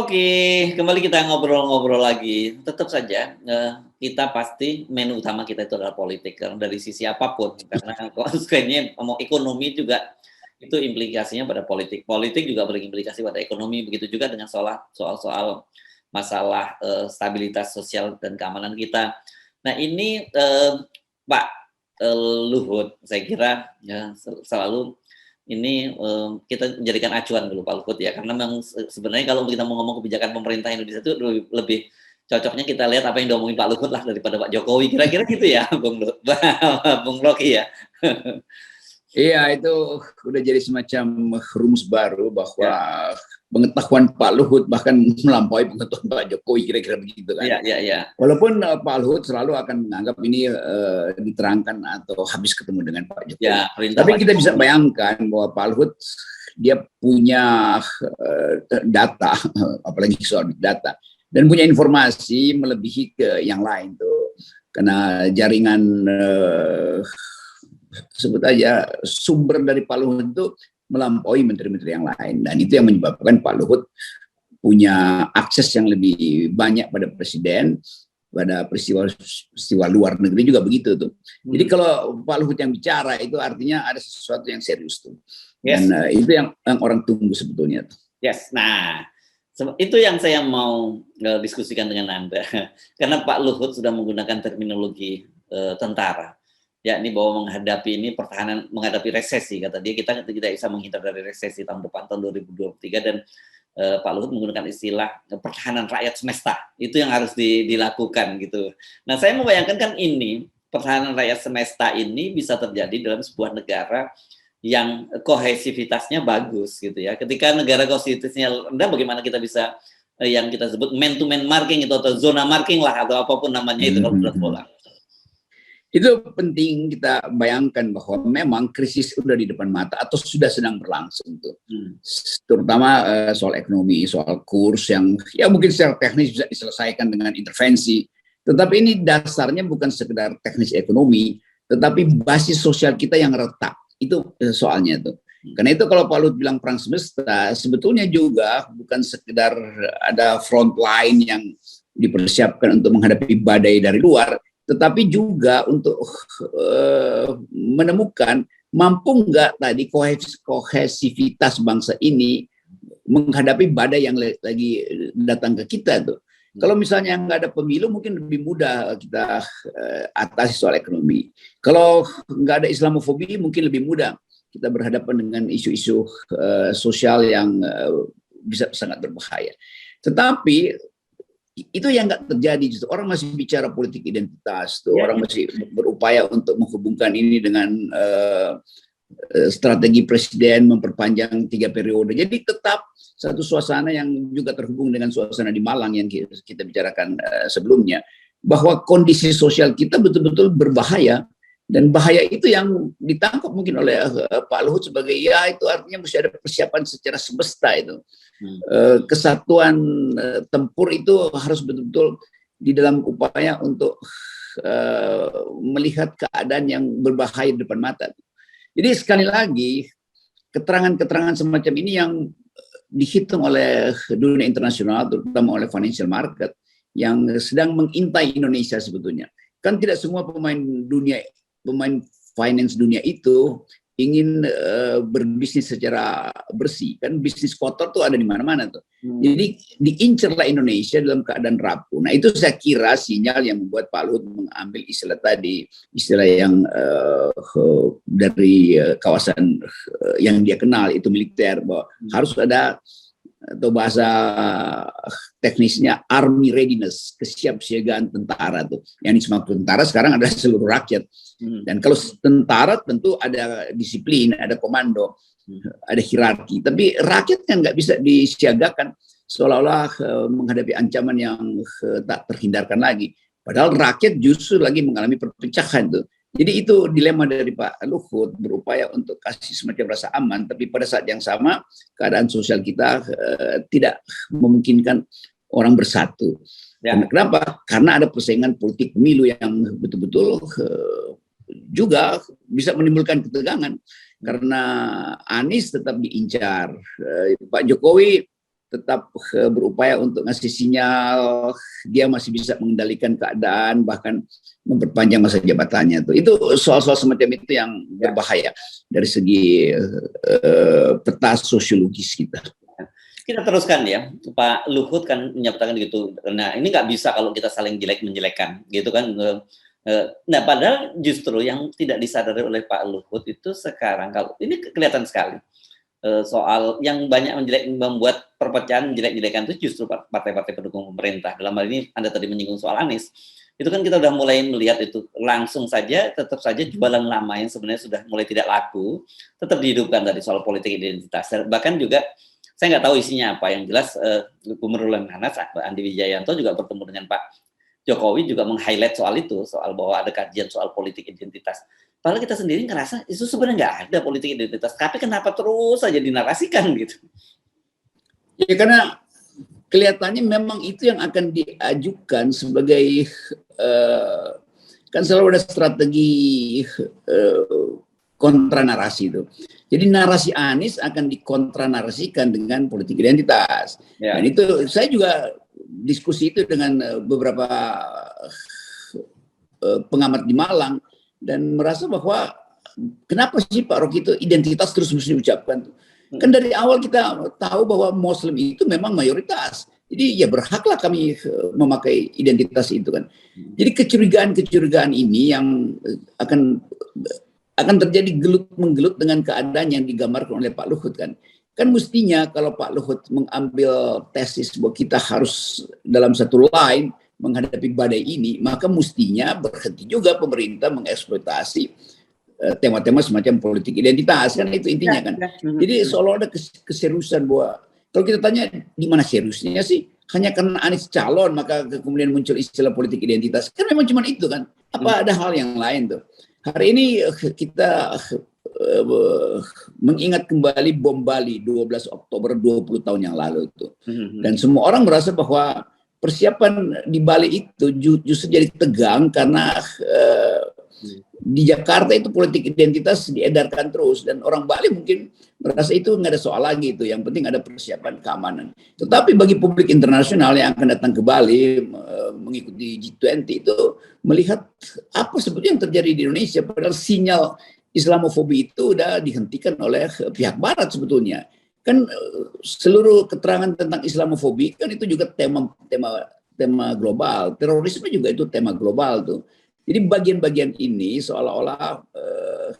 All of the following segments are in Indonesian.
Oke, kembali kita ngobrol-ngobrol lagi. Tetap saja, kita pasti menu utama kita itu adalah politik, karena dari sisi apapun, karena konsekuensinya mau ekonomi juga itu implikasinya pada politik. Politik juga berimplikasi pada ekonomi, begitu juga dengan soal-soal masalah, stabilitas sosial dan keamanan kita. Nah ini, Pak, Luhut, saya kira ya selalu ini, kita menjadikan acuan dulu Pak Luhut ya, karena memang sebenarnya kalau kita mau ngomong kebijakan pemerintah Indonesia itu lebih cocoknya kita lihat apa yang diomongin Pak Luhut lah daripada Pak Jokowi, kira-kira gitu ya Bung Bung Roky ya? Iya, itu udah jadi semacam rumus baru bahwa Ya, pengetahuan Pak Luhut bahkan melampaui pengetahuan Pak Jokowi, kira-kira begitu kan. iya iya iya. Walaupun Pak Luhut selalu akan menganggap ini diterangkan atau habis ketemu dengan Pak Jokowi. Ya, perintah Tapi Pak kita bisa Jokowi. bayangkan bahwa Pak Luhut dia punya data, apalagi soal data, dan punya informasi melebihi ke yang lain tuh. Karena jaringan sebut aja sumber dari Pak Luhut itu melampaui menteri-menteri yang lain, dan itu yang menyebabkan Pak Luhut punya akses yang lebih banyak pada presiden, pada peristiwa luar negeri juga begitu tuh. Jadi kalau Pak Luhut yang bicara itu artinya ada sesuatu yang serius tuh, dan itu yang orang tunggu sebetulnya tuh. Yes, nah itu yang saya mau diskusikan dengan Anda, karena Pak Luhut sudah menggunakan terminologi tentara. Ya, ini bahwa menghadapi resesi, kata dia, kita tidak bisa menghindar dari resesi tahun depan, tahun 2023, dan Pak Luhut menggunakan istilah pertahanan rakyat semesta, itu yang harus dilakukan gitu. Nah, saya membayangkan kan ini, pertahanan rakyat semesta ini bisa terjadi dalam sebuah negara yang kohesivitasnya bagus gitu ya. Ketika negara kohesivitasnya rendah, bagaimana kita bisa yang kita sebut man-to-man marking itu, atau zona marking lah, atau apapun namanya itu kalau berat bola. Itu penting kita bayangkan bahwa memang krisis sudah di depan mata atau sudah sedang berlangsung tuh. Terutama soal ekonomi, soal kurs yang ya mungkin secara teknis bisa diselesaikan dengan intervensi. Tetapi ini dasarnya bukan sekedar teknis ekonomi, tetapi basis sosial kita yang retak. Itu soalnya tuh. Karena itu kalau Pak Luhut bilang perang semesta, sebetulnya juga bukan sekedar ada front line yang dipersiapkan untuk menghadapi badai dari luar, tetapi juga untuk menemukan mampu nggak tadi kohesivitas bangsa ini menghadapi badai yang lagi datang ke kita tuh. Kalau misalnya nggak ada pemilu, mungkin lebih mudah kita atasi soal ekonomi. Kalau nggak ada Islamofobi, mungkin lebih mudah kita berhadapan dengan isu-isu sosial yang bisa sangat berbahaya. Tetapi itu yang nggak terjadi, justru orang masih bicara politik identitas tuh, orang masih berupaya untuk menghubungkan ini dengan strategi presiden memperpanjang 3 periode. Jadi tetap satu suasana yang juga terhubung dengan suasana di Malang yang kita bicarakan sebelumnya, bahwa kondisi sosial kita betul-betul berbahaya, dan bahaya itu yang ditangkap mungkin oleh Pak Luhut sebagai ya itu artinya mesti ada persiapan secara semesta itu. Kesatuan tempur itu harus betul-betul di dalam upaya untuk melihat keadaan yang berbahaya di depan mata. Jadi sekali lagi keterangan-keterangan semacam ini yang dihitung oleh dunia internasional, terutama oleh financial market yang sedang mengintai Indonesia sebetulnya. Kan tidak semua pemain finance dunia itu ingin berbisnis secara bersih, kan bisnis kotor tuh ada di mana-mana tuh. Jadi diincerlah Indonesia dalam keadaan rapuh. Nah itu saya kira sinyal yang membuat Pak Luhut mengambil istilah tadi, istilah yang dari kawasan yang dia kenal itu militer, bahwa harus ada, atau bahasa teknisnya army readiness, kesiapsiagaan tentara tuh. Yang disebut tentara sekarang adalah seluruh rakyat. Dan kalau tentara tentu ada disiplin, ada komando, ada hierarki. Tapi rakyat kan nggak bisa disiagakan seolah-olah menghadapi ancaman yang tak terhindarkan lagi. Padahal rakyat justru lagi mengalami perpecahan tuh. Jadi itu dilema dari Pak Luhut, berupaya untuk kasih semacam rasa aman, tapi pada saat yang sama keadaan sosial kita tidak memungkinkan orang bersatu. Ya. Kenapa? Karena ada persaingan politik pemilu yang betul-betul juga bisa menimbulkan ketegangan. Karena Anies tetap diincar, Pak Jokowi tetap berupaya untuk ngasih sinyal dia masih bisa mengendalikan keadaan, bahkan memperpanjang masa jabatannya. Itu soal-soal semacam itu yang berbahaya dari segi peta sosiologis kita. Kita teruskan ya, Pak Luhut kan menyatakan gitu. Nah, ini nggak bisa kalau kita saling menjelekkan, gitu kan. Nah, padahal justru yang tidak disadari oleh Pak Luhut itu sekarang, kalau ini kelihatan sekali, soal yang banyak membuat perpecahan jelek-jelekan itu justru partai-partai pendukung pemerintah. Dalam hal ini Anda tadi menyinggung soal Anies, itu kan kita udah mulai melihat itu langsung saja, tetap saja jualan lama yang sebenarnya sudah mulai tidak laku, tetap dihidupkan dari soal politik identitas. Bahkan juga saya nggak tahu isinya apa, yang jelas Gubernur Lemhanas Andi Wijayanto juga bertemu dengan Pak Jokowi juga meng-highlight soal itu, soal bahwa ada kajian soal politik identitas. Padahal kita sendiri ngerasa itu sebenarnya nggak ada politik identitas, tapi kenapa terus saja dinarasikan gitu? Ya karena kelihatannya memang itu yang akan diajukan sebagai kan selalu ada strategi kontra narasi itu. Jadi narasi Anies akan dikontranarasikan dengan politik identitas. Ya. Dan itu saya juga diskusi itu dengan beberapa pengamat di Malang dan merasa bahwa kenapa sih Pak Rocky itu identitas terus mesti diucapkan? Kan dari awal kita tahu bahwa Muslim itu memang mayoritas. Jadi ya berhaklah kami memakai identitas itu kan. Jadi kecurigaan ini yang akan terjadi gelut-menggelut dengan keadaan yang digambarkan oleh Pak Luhut kan. Kan mestinya kalau Pak Luhut mengambil tesis bahwa kita harus dalam satu line menghadapi badai ini, maka mestinya berhenti juga pemerintah mengeksploitasi tema-tema semacam politik identitas, kan itu intinya kan. Jadi seolah ada keseriusan bahwa kalau kita tanya di mana seriusnya sih, hanya karena Anies calon maka kemudian muncul istilah politik identitas, kan memang cuma itu kan. Apa ada hal yang lain tuh? Hari ini kita mengingat kembali bom Bali 12 Oktober 20 tahun yang lalu itu. Dan semua orang merasa bahwa persiapan di Bali itu justru jadi tegang karena di Jakarta itu politik identitas diedarkan terus dan orang Bali mungkin merasa itu nggak ada soal lagi itu, yang penting ada persiapan keamanan. Tetapi bagi publik internasional yang akan datang ke Bali mengikuti G20 itu melihat apa sebetulnya yang terjadi di Indonesia, padahal sinyal Islamofobi itu udah dihentikan oleh pihak Barat sebetulnya. Kan seluruh keterangan tentang Islamofobi kan itu juga tema global, terorisme juga itu tema global tuh. Jadi bagian-bagian ini seolah-olah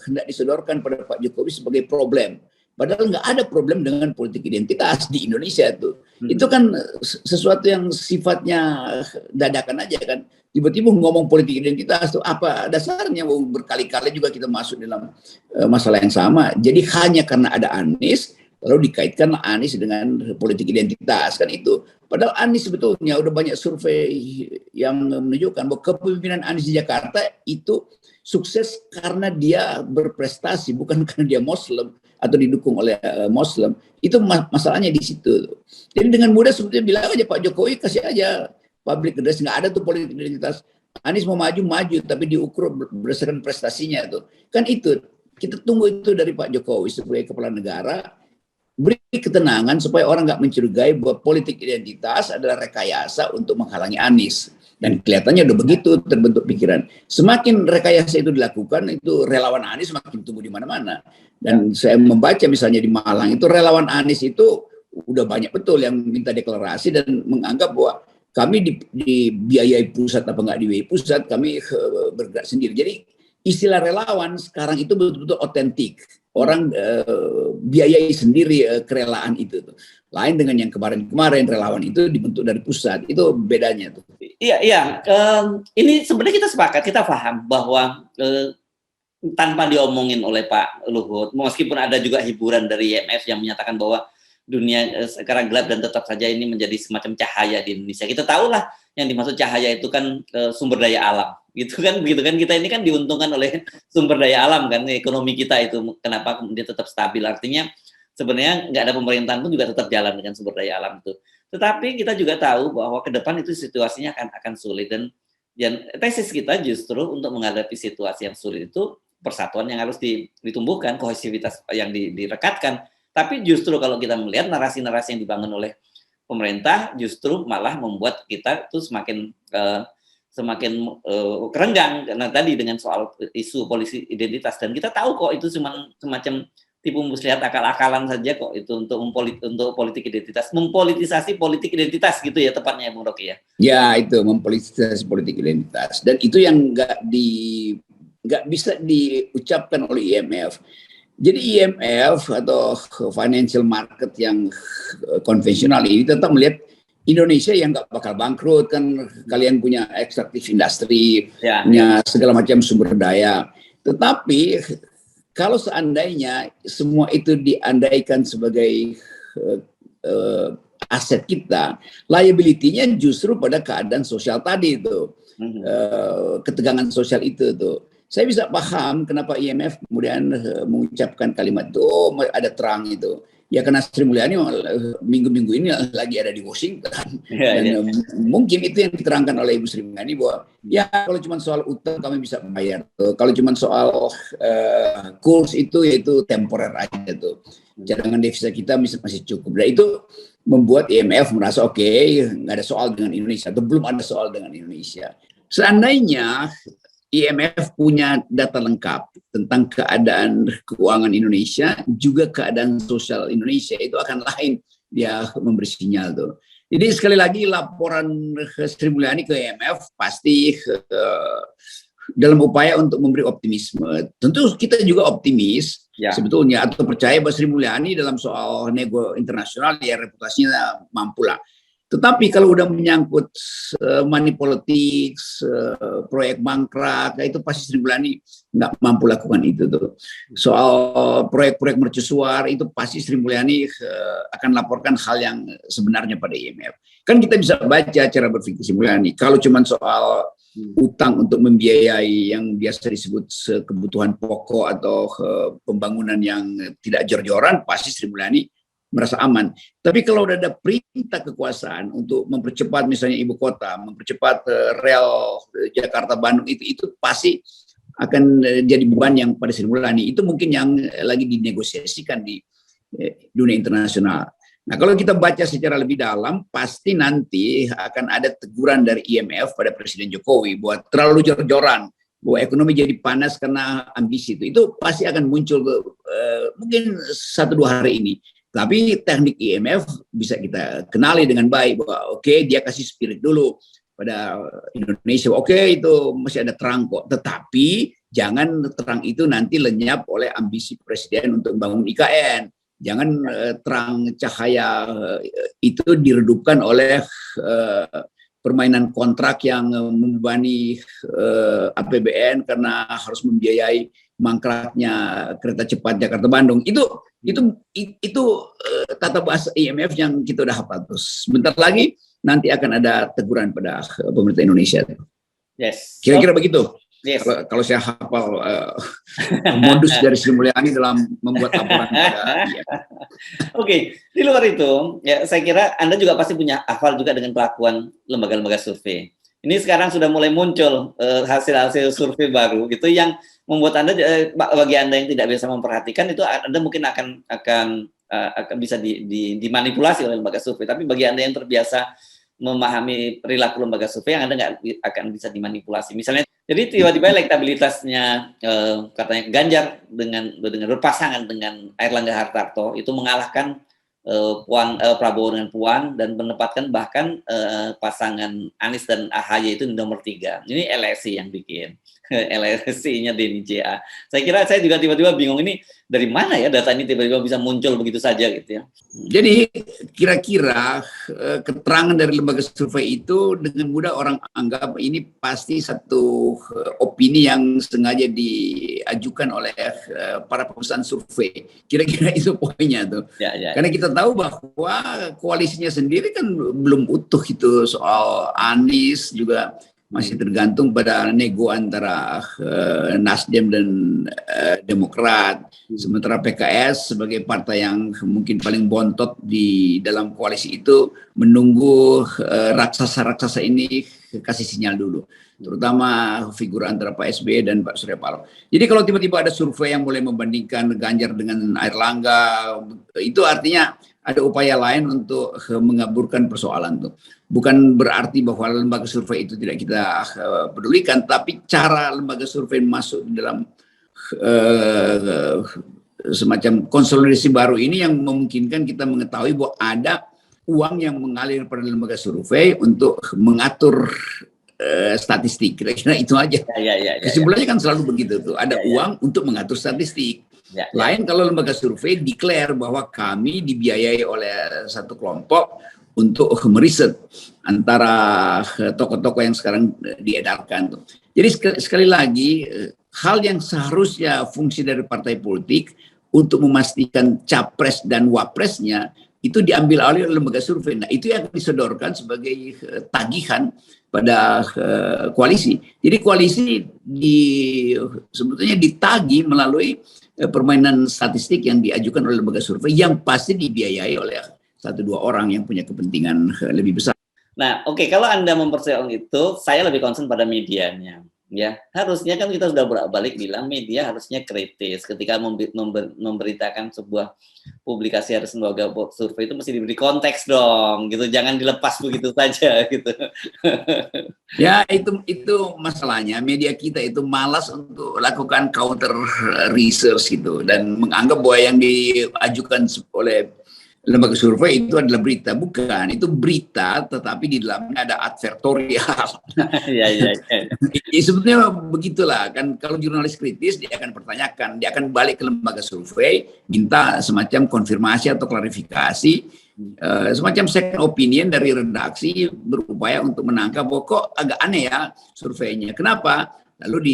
hendak disodorkan pada Pak Jokowi sebagai problem. Padahal nggak ada problem dengan politik identitas di Indonesia tuh. Itu kan sesuatu yang sifatnya dadakan aja kan. Tiba-tiba ngomong politik identitas tuh apa dasarnya? Berkali-kali juga kita masuk dalam masalah yang sama. Jadi hanya karena ada Anies, lalu dikaitkan Anies dengan politik identitas kan itu. Padahal Anies sebetulnya udah banyak survei yang menunjukkan bahwa kepemimpinan Anies di Jakarta itu sukses karena dia berprestasi, bukan karena dia Muslim atau didukung oleh Muslim. Itu masalahnya di situ. Jadi dengan mudah sebetulnya bilang aja Pak Jokowi kasih aja public address, nggak ada tuh politik identitas. Anies mau maju, tapi diukur berdasarkan prestasinya tuh. Kan itu kita tunggu itu dari Pak Jokowi sebagai kepala negara. Beri ketenangan supaya orang nggak mencurigai bahwa politik identitas adalah rekayasa untuk menghalangi Anies. Dan kelihatannya udah begitu terbentuk pikiran. Semakin rekayasa itu dilakukan, itu relawan Anies makin tumbuh di mana-mana. Dan saya membaca misalnya di Malang, itu relawan Anies itu udah banyak betul yang minta deklarasi dan menganggap bahwa kami dibiayai pusat apa nggak dibiayai pusat, kami bergerak sendiri. Jadi istilah relawan sekarang itu betul-betul otentik. Orang biayai sendiri kerelaan itu tuh. Lain dengan yang kemarin-kemarin relawan itu dibentuk dari pusat. Itu bedanya tuh. Iya. Ini sebenarnya kita sepakat, kita paham bahwa tanpa diomongin oleh Pak Luhut, meskipun ada juga hiburan dari IMF yang menyatakan bahwa dunia sekarang gelap dan tetap saja ini menjadi semacam cahaya di Indonesia. Kita tahulah yang dimaksud cahaya itu kan sumber daya alam. Gitu kan kita ini kan diuntungkan oleh sumber daya alam kan, ekonomi kita itu kenapa kemudian tetap stabil, artinya sebenarnya nggak ada pemerintahan pun juga tetap jalan dengan sumber daya alam itu. Tetapi kita juga tahu bahwa ke depan itu situasinya akan sulit dan tesis kita justru untuk menghadapi situasi yang sulit itu persatuan yang harus ditumbuhkan, kohesivitas yang direkatkan. Tapi justru kalau kita melihat narasi-narasi yang dibangun oleh pemerintah justru malah membuat kita tuh semakin kerenggang karena tadi dengan soal isu polisi identitas, dan kita tahu kok itu cuma semacam tipu muslihat akal-akalan saja kok itu untuk politik identitas, mempolitisasi politik identitas gitu ya tepatnya Bung Rocky ya. Ya itu mempolitisasi politik identitas, dan itu yang nggak bisa diucapkan oleh IMF. Jadi IMF atau financial market yang konvensional ini tetap melihat Indonesia yang nggak bakal bangkrut, kan kalian punya ekstraktif industri, punya segala macam sumber daya. Tetapi kalau seandainya semua itu diandaikan sebagai aset kita, liability-nya justru pada keadaan sosial tadi itu, ketegangan sosial itu tuh. Saya bisa paham kenapa IMF kemudian mengucapkan kalimat itu, oh, ada terang itu. Ya karena Sri Mulyani minggu-minggu ini lagi ada di Washington. Dan mungkin itu yang diterangkan oleh Ibu Sri Mulyani bahwa ya kalau cuma soal utang kami bisa bayar tuh. Kalau cuma soal kurs itu yaitu temporer aja tuh. Cadangan devisa kita masih cukup. Dan itu membuat IMF merasa oke, nggak ada soal dengan Indonesia atau belum ada soal dengan Indonesia. Seandainya IMF punya data lengkap tentang keadaan keuangan Indonesia, juga keadaan sosial Indonesia, itu akan lain dia memberi sinyal tuh. Jadi sekali lagi laporan Sri Mulyani ke IMF pasti dalam upaya untuk memberi optimisme. Tentu kita juga optimis sebetulnya, atau percaya bahwa Sri Mulyani dalam soal nego internasional ya reputasinya mampu lah. Tetapi kalau udah menyangkut money politics, proyek mangkrak, itu pasti Sri Mulyani nggak mampu lakukan itu tuh. Soal proyek-proyek mercusuar itu pasti Sri Mulyani akan laporkan hal yang sebenarnya pada IMF. Kan kita bisa baca cara berpikir Sri Mulyani. Kalau cuma soal utang untuk membiayai yang biasa disebut kebutuhan pokok atau pembangunan yang tidak jor-joran, pasti Sri Mulyani merasa aman. Tapi kalau udah ada perintah kekuasaan untuk mempercepat misalnya ibu kota, mempercepat rel Jakarta-Bandung, itu pasti akan jadi beban yang pada Sri Mulyani. Itu mungkin yang lagi dinegosiasikan di dunia internasional. Nah kalau kita baca secara lebih dalam, pasti nanti akan ada teguran dari IMF pada Presiden Jokowi buat terlalu jor-joran, bahwa ekonomi jadi panas karena ambisi itu pasti akan muncul mungkin 1-2 hari ini. Tapi teknik IMF bisa kita kenali dengan baik bahwa oke, dia kasih spirit dulu pada Indonesia. Oke, itu masih ada terang kok. Tetapi jangan terang itu nanti lenyap oleh ambisi Presiden untuk membangun IKN. Jangan terang cahaya itu diredupkan oleh permainan kontrak yang membebani APBN karena harus membiayai mangkraknya kereta cepat Jakarta-Bandung. Itu kata bahasa IMF yang kita udah hafal. Terus sebentar lagi nanti akan ada teguran pada pemerintah Indonesia. Yes. Kira-kira begitu. Yes. Kalau saya hafal modus dari Sri Mulyani dalam membuat laporan pada IMF. Oke, di luar itu, ya saya kira Anda juga pasti punya hafal juga dengan kelakuan lembaga-lembaga survei. Ini sekarang sudah mulai muncul hasil-hasil survei baru gitu yang membuat Anda, bagi Anda yang tidak biasa memperhatikan itu, Anda mungkin akan bisa dimanipulasi oleh lembaga survei. Tapi bagi Anda yang terbiasa memahami perilaku lembaga survei, yang Anda nggak akan bisa dimanipulasi. Misalnya, jadi tiba-tiba elektabilitasnya katanya Ganjar dengan berpasangan dengan Airlangga Hartarto itu mengalahkan Prabowo dengan Puan dan menempatkan bahkan pasangan Anies dan AHY itu di nomor 3. Ini LSI yang bikin. LSI-nya Denny JA. Saya kira saya juga tiba-tiba bingung ini dari mana ya data ini tiba-tiba bisa muncul begitu saja gitu ya. Jadi kira-kira keterangan dari lembaga survei itu dengan mudah orang anggap ini pasti satu opini yang sengaja diajukan oleh para perusahaan survei. Kira-kira itu poinnya tuh. Ya. Karena kita tahu bahwa koalisinya sendiri kan belum utuh itu, soal Anies juga masih tergantung pada nego antara Nasdem dan Demokrat. Sementara PKS sebagai partai yang mungkin paling bontot di dalam koalisi itu menunggu raksasa-raksasa ini kasih sinyal dulu. Terutama figur antara Pak SBY dan Pak Surya Paloh. Jadi kalau tiba-tiba ada survei yang mulai membandingkan Ganjar dengan Airlangga, itu artinya ada upaya lain untuk mengaburkan persoalan tuh. Bukan berarti bahwa lembaga survei itu tidak kita pedulikan, tapi cara lembaga survei masuk di dalam semacam konsolidasi baru ini yang memungkinkan kita mengetahui bahwa ada uang yang mengalir pada lembaga survei untuk mengatur statistik. Kira-kira itu aja. Kesimpulannya kan selalu begitu tuh. Ada uang untuk mengatur statistik. Lain kalau lembaga survei declare bahwa kami dibiayai oleh satu kelompok untuk meriset antara tokoh-tokoh yang sekarang diedarkan tuh. Jadi sekali lagi hal yang seharusnya fungsi dari partai politik untuk memastikan capres dan wapresnya itu diambil alih oleh lembaga survei. Nah, itu yang disodorkan sebagai tagihan pada koalisi. Jadi koalisi sebetulnya ditagih melalui permainan statistik yang diajukan oleh lembaga survei yang pasti dibiayai oleh 1-2 orang yang punya kepentingan lebih besar. Nah, oke, kalau Anda mempersoalkan itu, saya lebih concern pada medianya. Ya, harusnya kan kita sudah bolak-balik bilang media harusnya kritis ketika memberitakan sebuah publikasi harus lembaga survei itu mesti diberi konteks dong, gitu. Jangan dilepas begitu saja, gitu. Ya, itu masalahnya. Media kita itu malas untuk lakukan counter research gitu dan menganggap bahwa yang diajukan oleh lembaga survei itu adalah berita. Bukan, itu berita tetapi di dalamnya ada advertorial. Ya, sebetulnya begitulah kan, kalau jurnalis kritis dia akan pertanyakan, dia akan balik ke lembaga survei minta semacam konfirmasi atau klarifikasi, semacam second opinion dari redaksi, berupaya untuk menangkap bahwa kok agak aneh ya surveinya. Kenapa? Lalu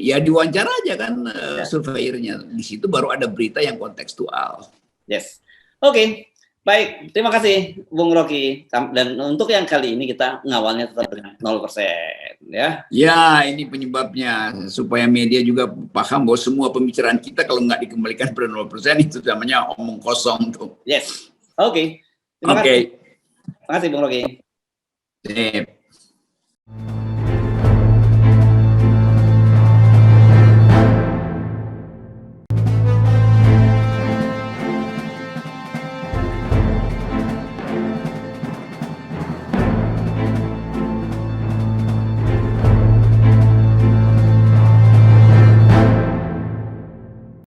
diwawancara aja kan surveyornya. Di situ baru ada berita yang kontekstual. Yes. Oke, baik. Terima kasih, Bung Rocky. Dan untuk yang kali ini kita ngawalnya tetap dengan 0%. Ya, ini penyebabnya. Supaya media juga paham bahwa semua pembicaraan kita kalau nggak dikembalikan pada 0% itu namanya omong kosong tuh. Yes. Oke. Terima kasih. Terima kasih, Bung Rocky. Sip.